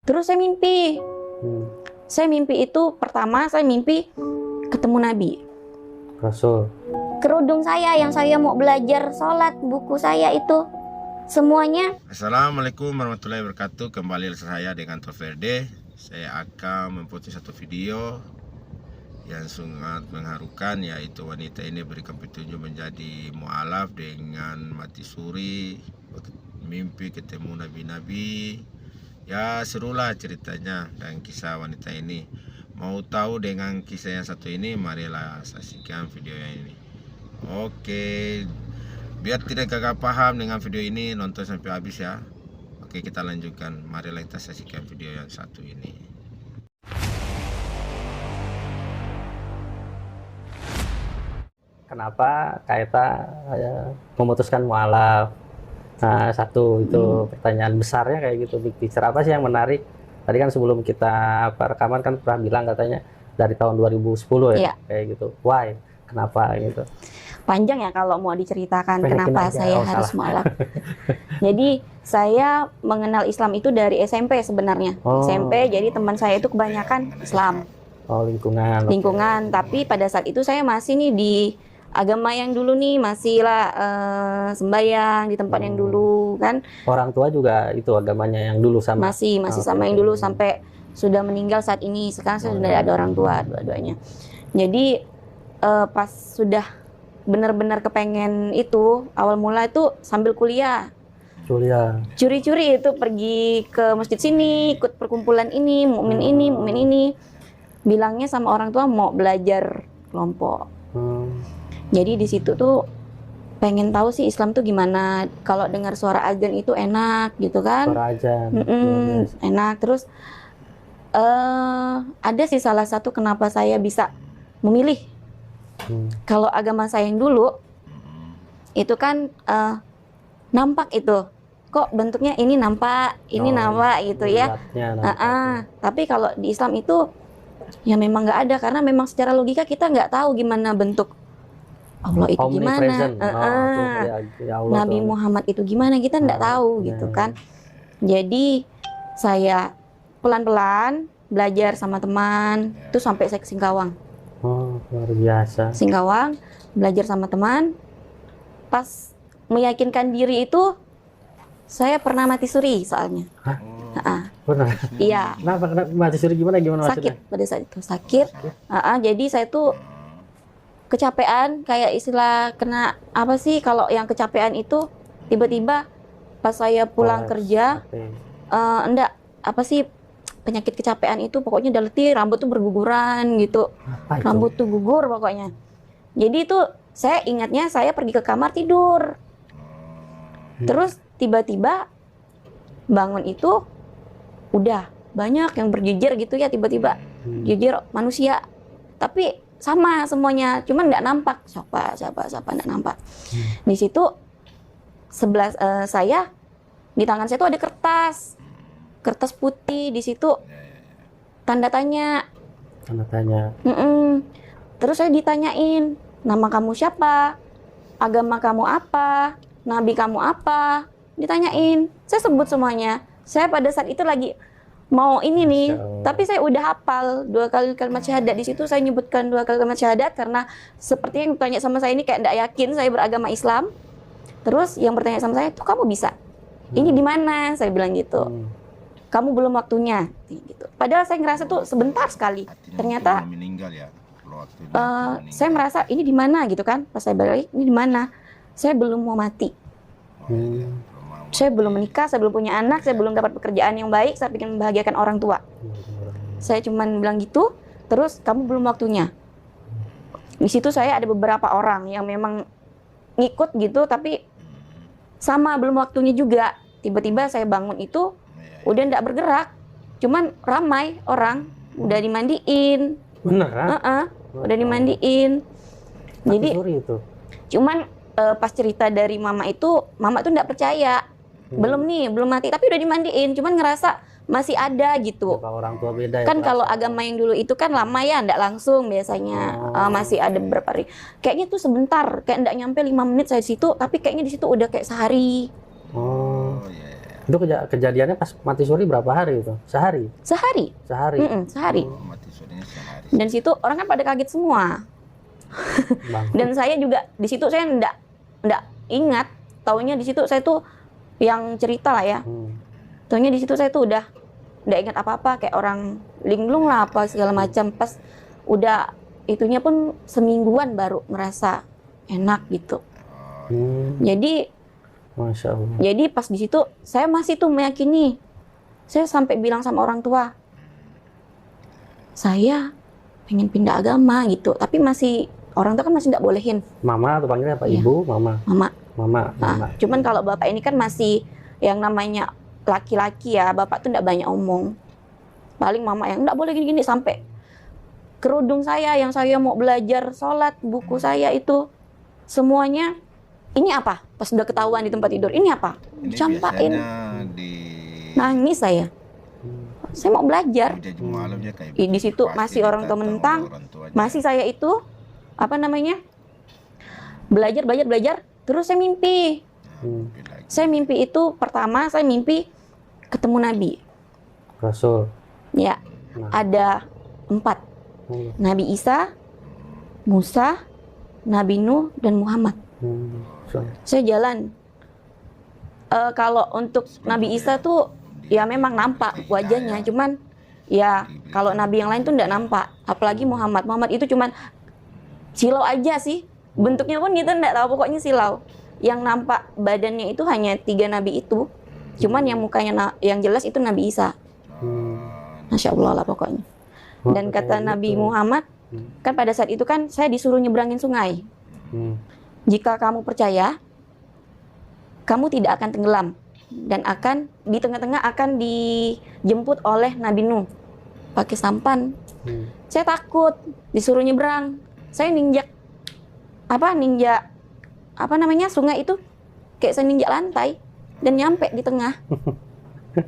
Terus saya mimpi. Saya mimpi itu pertama saya mimpi ketemu Nabi. Rasul. Kerudung saya yang saya mau belajar sholat, buku saya itu semuanya. Assalamualaikum warahmatullahi wabarakatuh. Kembali saya dengan Toverde. Saya akan memposting satu video yang sangat mengharukan, yaitu wanita ini berikan petunjuk menjadi mualaf dengan mati suri, mimpi ketemu nabi-nabi. Ya serulah ceritanya dan kisah wanita ini. Mau tahu dengan kisah yang satu ini, marilah saksikan video yang ini. Oke, biar tidak gagal paham dengan video ini, nonton sampai habis ya. Oke, kita lanjutkan. Marilah kita saksikan video yang satu ini. Kenapa Kaita memutuskan mualaf? Nah, satu itu pertanyaan besarnya kayak gitu, big picture apa sih yang menarik? Tadi kan sebelum kita rekaman kan pernah bilang katanya dari tahun 2010 ya, kayak gitu. Why? Kenapa gitu? Panjang ya kalau mau diceritakan Penyakin kenapa aja, saya harus mualaf. Jadi saya mengenal Islam itu dari SMP sebenarnya. SMP, jadi teman saya itu kebanyakan Islam. Oh, lingkungan. Tapi pada saat itu saya masih nih di agama yang dulu nih, masih lah sembahyang di tempat yang dulu kan. Orang tua juga itu agamanya yang dulu sama. Masih sama yang dulu sampai sudah meninggal saat ini. Sekarang saya sudah ada orang tua dua-duanya. Jadi pas sudah benar-benar kepengen itu, awal mula itu sambil kuliah. Curi-curi itu pergi ke masjid sini, ikut perkumpulan ini, mukmin ini. Bilangnya sama orang tua mau belajar kelompok. Jadi di situ tuh pengen tahu sih Islam tuh gimana. Kalau dengar suara azan itu enak gitu kan? Suara azan. Enak. Terus ada sih salah satu kenapa saya bisa memilih. Kalau agama saya yang dulu itu kan nampak itu. Kok bentuknya ini nampak, ini nampak gitu ya. Tapi kalau di Islam itu ya memang nggak ada, karena memang secara logika kita nggak tahu gimana bentuk Allah itu gimana, Nabi Muhammad itu gimana, kita nggak tahu gitu kan. Jadi saya pelan-pelan belajar sama teman itu sampai saya ke Singkawang. Luar biasa. Singkawang, belajar sama teman. Pas meyakinkan diri itu saya pernah mati suri soalnya. Pernah? Iya. Kenapa mati suri gimana sakit maksudnya? Pada saat itu sakit. Jadi saya tuh kecapean, kayak istilah kena apa sih kalau yang kecapean itu tiba-tiba pas saya pulang kerja enggak apa sih penyakit kecapean itu pokoknya udah letih, rambut tuh berguguran gitu. Rambut tuh gugur pokoknya. Jadi itu saya ingatnya saya pergi ke kamar tidur. Terus tiba-tiba bangun itu udah banyak yang berjejer gitu ya, tiba-tiba jejer manusia. Tapi sama semuanya, cuman nggak nampak siapa nggak nampak. Di situ sebelah saya, di tangan saya tuh ada kertas putih, di situ tanda tanya. Terus saya ditanyain, nama kamu siapa, agama kamu apa, nabi kamu apa, ditanyain. Saya sebut semuanya. Saya pada saat itu lagi mau ini nih, tapi saya udah hafal 2 kali kalimat syahadat. Di situ saya nyebutkan 2 kali kalimat syahadat karena seperti yang tanya sama saya ini kayak enggak yakin saya beragama Islam. Terus yang bertanya sama saya, "Tuh kamu bisa? Ini di mana?" Saya bilang gitu. "Kamu belum waktunya." Gitu. Padahal saya ngerasa tuh sebentar sekali. Ternyata saya merasa ini di mana gitu kan. Pas saya balik, ini di mana? Saya belum mau mati. Saya belum menikah, saya belum punya anak, saya belum dapat pekerjaan yang baik, saya ingin membahagiakan orang tua. Saya cuman bilang gitu, terus kamu belum waktunya. Di situ saya ada beberapa orang yang memang ngikut gitu, tapi sama belum waktunya juga. Tiba-tiba saya bangun itu udah nggak bergerak, cuman ramai orang, udah dimandiin. Beneran? Udah dimandiin. Jadi itu. Cuman pas cerita dari mama tuh nggak percaya. Belum mati, tapi udah dimandiin, cuman ngerasa masih ada gitu. Kalau orang tua beda ya. Kan kalau agama yang dulu itu kan lama ya, nggak langsung biasanya. Masih ada beberapa hari. Kayaknya tuh sebentar, kayak nggak nyampe 5 menit saya di situ, tapi kayaknya di situ udah kayak sehari. Itu kejadiannya pas mati suri berapa hari itu? Sehari? Sehari. Sehari? Sehari. Oh, mati surinya sehari. Dan situ orang kan pada kaget semua. Bang. Dan saya juga di situ saya enggak ingat. Taunya di situ saya tuh yang cerita lah ya. Taunya di situ saya tuh udah enggak ingat apa-apa, kayak orang linglung lah apa segala macam. Pas udah itunya pun semingguan baru ngerasa enak gitu. Jadi Masya Allah. Jadi pas di situ saya masih tuh meyakini. Saya sampai bilang sama orang tua, saya pengen pindah agama gitu. Tapi masih orang tua kan masih nggak bolehin. Mama atau panggilnya apa? Iya. Ibu, mama. Mama. Mama. Nah, cuman kalau bapak ini kan masih yang namanya laki-laki ya. Bapak tuh nggak banyak omong. Paling mama yang nggak boleh gini-gini, sampai kerudung saya yang saya mau belajar sholat, buku saya itu semuanya. Ini apa? Pas udah ketahuan di tempat tidur, ini apa? Ini Campain. biasanya di Nangis saya. Saya mau belajar. jadi malamnya kayak Di situ pasti masih orang tua datang menentang, orang tuanya. masih saya itu apa namanya? Belajar. Terus saya mimpi. Mimpi lagi. Saya mimpi itu pertama saya mimpi ketemu Nabi. Rasul. Ya, Nah. ada 4. Nabi Isa, Musa, Nabi Nuh, dan Muhammad. Saya jalan. Kalau untuk Nabi Isa tuh ya memang nampak wajahnya, cuman ya kalau Nabi yang lain tuh nggak nampak. Apalagi Muhammad. Muhammad itu cuman silau aja sih. Bentuknya pun kita nggak tahu, pokoknya silau. Yang nampak badannya itu hanya 3 Nabi itu. Cuman yang mukanya yang jelas itu Nabi Isa. Masya Allah lah pokoknya. Dan kata Nabi Muhammad, kan pada saat itu kan saya disuruh nyebrangin sungai. Jika kamu percaya, kamu tidak akan tenggelam dan akan di tengah-tengah akan dijemput oleh Nabi Nuh pakai sampan. Saya takut disuruh nyebrang. Saya ninjak namanya sungai itu, kayak saya ninjak lantai dan nyampe di tengah.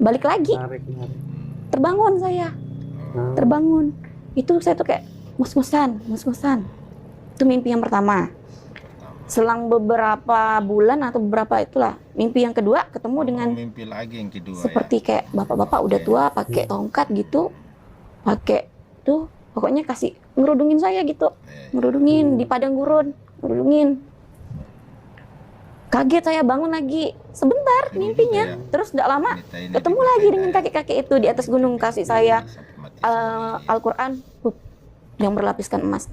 Balik lagi. Terbangun saya. Terbangun. Itu saya tuh kayak mus-musan. Itu mimpi yang pertama. Selang beberapa bulan atau beberapa itulah, mimpi yang kedua ketemu dengan mimpi lagi yang kedua seperti kayak bapak-bapak udah tua pakai tongkat gitu, pakai tuh pokoknya kasih ngerudungin saya gitu, ngerudungin di padang gurun, ngerudungin. Kaget saya, bangun lagi sebentar mimpinya, terus tidak lama ketemu lagi dengan kakek-kakek itu di atas gunung, kasih saya Al-Quran yang berlapiskan emas.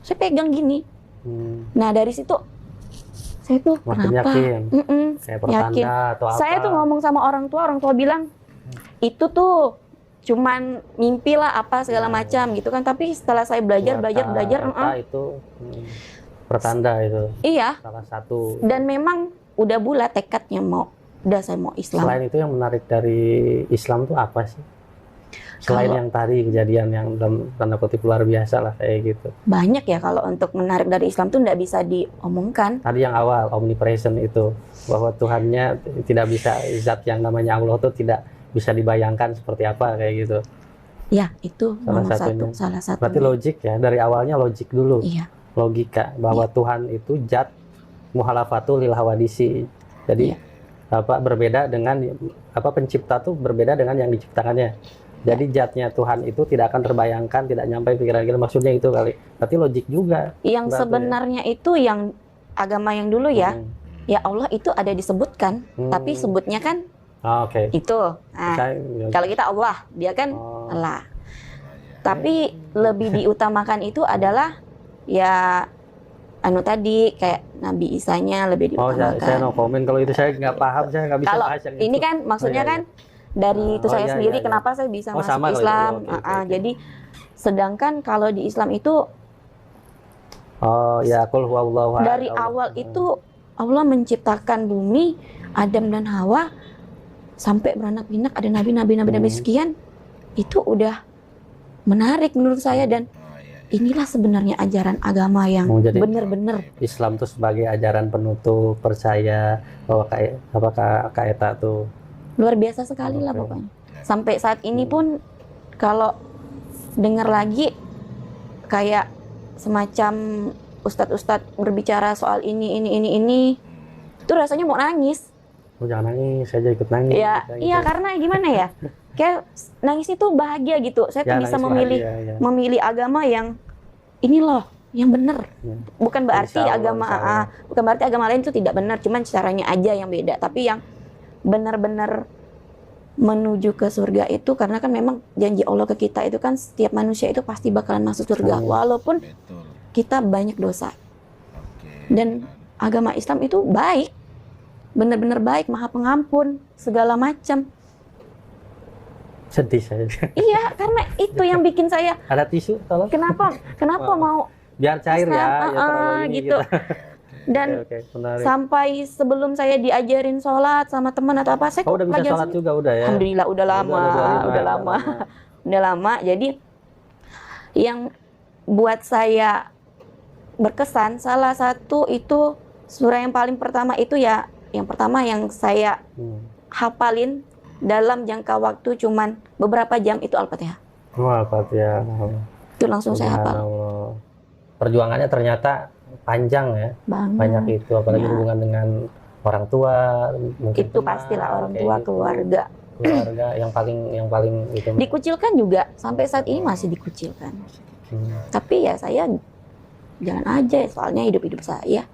Saya pegang gini. Nah dari situ saya tuh makin kenapa? yakin. Kayak pertanda Yakin. atau apa? Saya tuh ngomong sama orang tua bilang itu tuh cuman mimpi lah apa segala macam gitu kan. Tapi setelah saya belajar itu pertanda itu. Iya. Salah satu. Dan memang udah bulat tekadnya saya mau Islam. Selain itu yang menarik dari Islam tuh apa sih? Selain yang tadi kejadian yang dalam tanda kutip luar biasa lah kayak gitu. Banyak ya kalau untuk menarik dari Islam tuh nggak bisa diomongkan. Tadi yang awal omnipresent itu, bahwa Tuhannya tidak bisa, zat yang namanya Allah tuh tidak bisa dibayangkan seperti apa kayak gitu. Ya itu salah satu. Berarti logik ya, dari awalnya logik dulu. Iya. Logika bahwa Tuhan itu zat muhalafatul lil hawadisi. Jadi berbeda dengan pencipta tuh berbeda dengan yang diciptakannya. Jadi zatnya Tuhan itu tidak akan terbayangkan, tidak nyampe pikiran kita, maksudnya itu kali. Berarti logik juga. Yang sebenarnya itu yang agama yang dulu ya, ya Allah itu ada disebutkan, tapi sebutnya kan itu. Nah, kalau kita Allah, dia kan Allah. Tapi lebih diutamakan itu adalah ya tadi kayak Nabi Isanya lebih diutamakan. Saya no komen kalau itu, saya nggak paham, saya nggak bisa kalau bahas yang ini itu. kan maksudnya kan dari itu saya sendiri kenapa saya bisa masuk Islam. Jadi sedangkan kalau di Islam itu qul huwallahu ahad. Dari awal itu Allah menciptakan bumi, Adam dan Hawa sampai beranak pinak, ada nabi sekian. Itu udah menarik menurut saya, dan inilah sebenarnya ajaran agama yang benar-benar Islam tuh sebagai ajaran penutup, percaya bahwa kayak tuh luar biasa sekali lah pokoknya. Sampai saat ini pun kalau dengar lagi kayak semacam ustadz berbicara soal ini itu rasanya mau nangis. Oh, jangan nangis, saya aja ikut nangis. Ya, kayak iya gitu. karena gimana ya? Kayak nangis itu bahagia gitu. Saya tuh Ya, bisa nangis memilih bahagia, ya. memilih agama yang ini loh, yang benar. Ya. Bukan berarti Insya Allah, agama insya Allah. bukan berarti agama lain itu tidak benar, cuman caranya aja yang beda. Tapi yang benar-benar menuju ke surga itu karena kan memang janji Allah ke kita itu kan setiap manusia itu pasti bakalan masuk surga Amin. walaupun Betul. kita banyak dosa. Oke. Dan agama Islam itu baik. Benar-benar baik, Maha Pengampun segala macam. Sedih saya. Iya, karena itu yang bikin saya Ada tisu, tolong. kenapa mau Biar cair ya, Islam, ya terlalu ini gitu. kita. Dan Oke, menarik. sampai sebelum saya diajarin sholat sama teman atau apa, saya Oh, udah bisa pelajaran sholat juga udah ya. Alhamdulillah udah lama, Udah udah lama. Jadi yang buat saya berkesan salah satu itu surah yang paling pertama itu ya, yang pertama yang saya hafalin dalam jangka waktu cuman beberapa jam itu Al-Fatihah. Wah, Al-Fatihah. Itu langsung saya hafal. Subhanallah. Perjuangannya ternyata panjang ya. Banget. Banyak itu, apalagi Ya. hubungan dengan orang tua, mungkin Itu teman, pastilah orang kayak tua, gitu. keluarga. Keluarga yang paling itu. Dikucilkan juga sampai saat ini masih dikucilkan. Tapi ya saya jangan aja, soalnya hidup saya.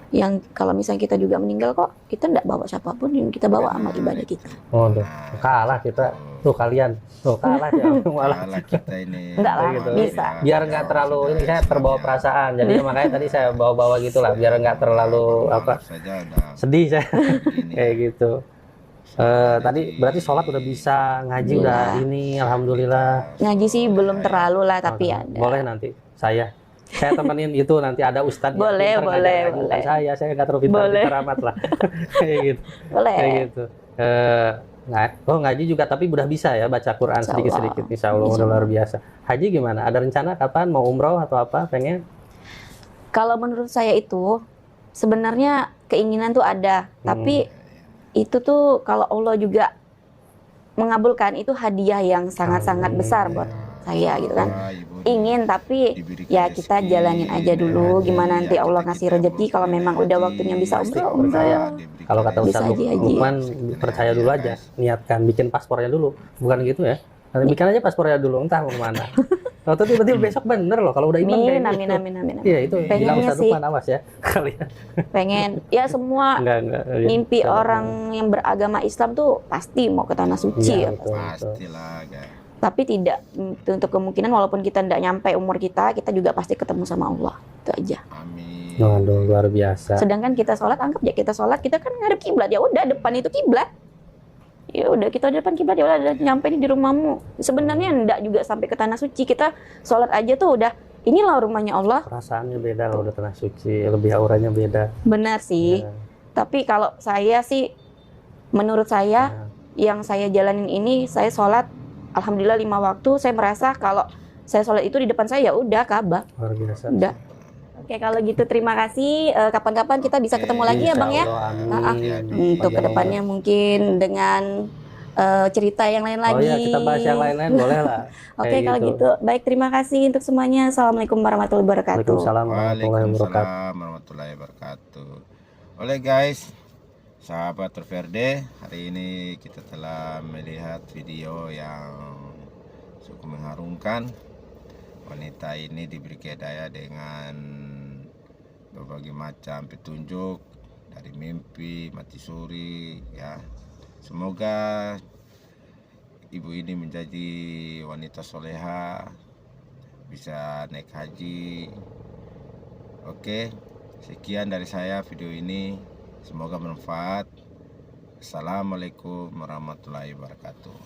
Yang kalau misalnya kita juga meninggal kok kita tidak bawa siapapun, yang kita bawa amal ibadah kita. Oh, tuh. Kalah kita. Tuh kalian. Tuh kalah ya. Malah. Kalah kita ini. Enggak lah, gitu. bisa. Biar nggak terlalu ini, saya terbawa perasaan. Jadi makanya tadi saya bawa-bawa gitulah biar nggak terlalu apa Saja ada sedih saya ini. kayak gitu. Tadi berarti sholat udah bisa, ngaji Iya. udah ini, alhamdulillah. Ngaji sih belum terlalu lah, tapi ada. Boleh nanti saya temenin itu, nanti ada ustadz yang Boleh, pinter boleh, ngajar ngaji. boleh. Bukan saya nggak terlalu pintar amat lah. Kayak gitu. Boleh. Kayak gitu. Ngaji juga tapi udah bisa ya baca Quran Insya sedikit-sedikit. Allah. Insya Allah Insya udah luar Allah. biasa. Haji gimana? Ada rencana kapan mau umroh atau apa? Pengen? Kalau menurut saya itu sebenarnya keinginan tuh ada, tapi itu tuh kalau Allah juga mengabulkan itu hadiah yang sangat-sangat besar buat saya gitu kan. Ingin tapi ya kita jalanin aja dulu, gimana nanti Allah ngasih rezeki. Kalau memang udah waktunya bisa umroh, Percaya. Kalau kata Bisa Ustaz aja, Haji. Lukman, percaya dulu aja, niatkan, bikin paspornya dulu, bukan gitu ya? Nanti bikin aja paspornya dulu, entah mau kemana. Atau tiba-tiba besok bener loh, kalau udah iman kayak amin, gitu. amin. Iya itu, bilang Pengennya Ustaz sih. Lukman awas ya kalian. Pengen ya semua Enggak. mimpi orang yang beragama Islam tuh pasti mau ke tanah suci Iya, ya. betul. Pastilah, guys. Tapi tidak untuk kemungkinan walaupun kita tidak nyampe umur kita juga pasti ketemu sama Allah. Itu aja. Amin. Waduh, luar biasa. Sedangkan kita sholat, anggap ya kita sholat, kita kan ngadep kiblat, ya udah depan itu kiblat. Ya udah kita di depan kiblat, ya udah nyampe nih di rumahmu. Sebenarnya enggak juga sampai ke tanah suci, kita sholat aja tuh udah inilah rumahnya Allah. Perasaannya beda loh, udah tanah suci, lebih auranya beda. Benar sih. Ya. Tapi kalau saya sih, menurut saya yang saya jalanin ini, saya sholat alhamdulillah 5 waktu. Saya merasa kalau saya sholat itu di depan saya ya udah Ka'bah. Luar biasa. Udah. Oke, kalau gitu terima kasih. Kapan-kapan kita bisa ketemu lagi ya Bang ya. Insya Allah, amin. Untuk kedepannya mungkin dengan cerita yang lain Oh lagi. iya, kita bahas yang lain-lain boleh lah. Oke, Kayak kalau gitu. Baik, terima kasih untuk semuanya. Assalamualaikum warahmatullahi wabarakatuh. Waalaikumsalam warahmatullahi wabarakatuh. Waalaikumsalam warahmatullahi wabarakatuh. Oleh guys, sahabat Verde, hari ini kita telah melihat video yang cukup mengharumkan. Wanita ini diberi hidayah dengan berbagai macam petunjuk dari mimpi, mati suri, ya. Semoga ibu ini menjadi wanita soleha, bisa naik haji. Oke, sekian dari saya video ini. Semoga bermanfaat. Assalamualaikum warahmatullahi wabarakatuh.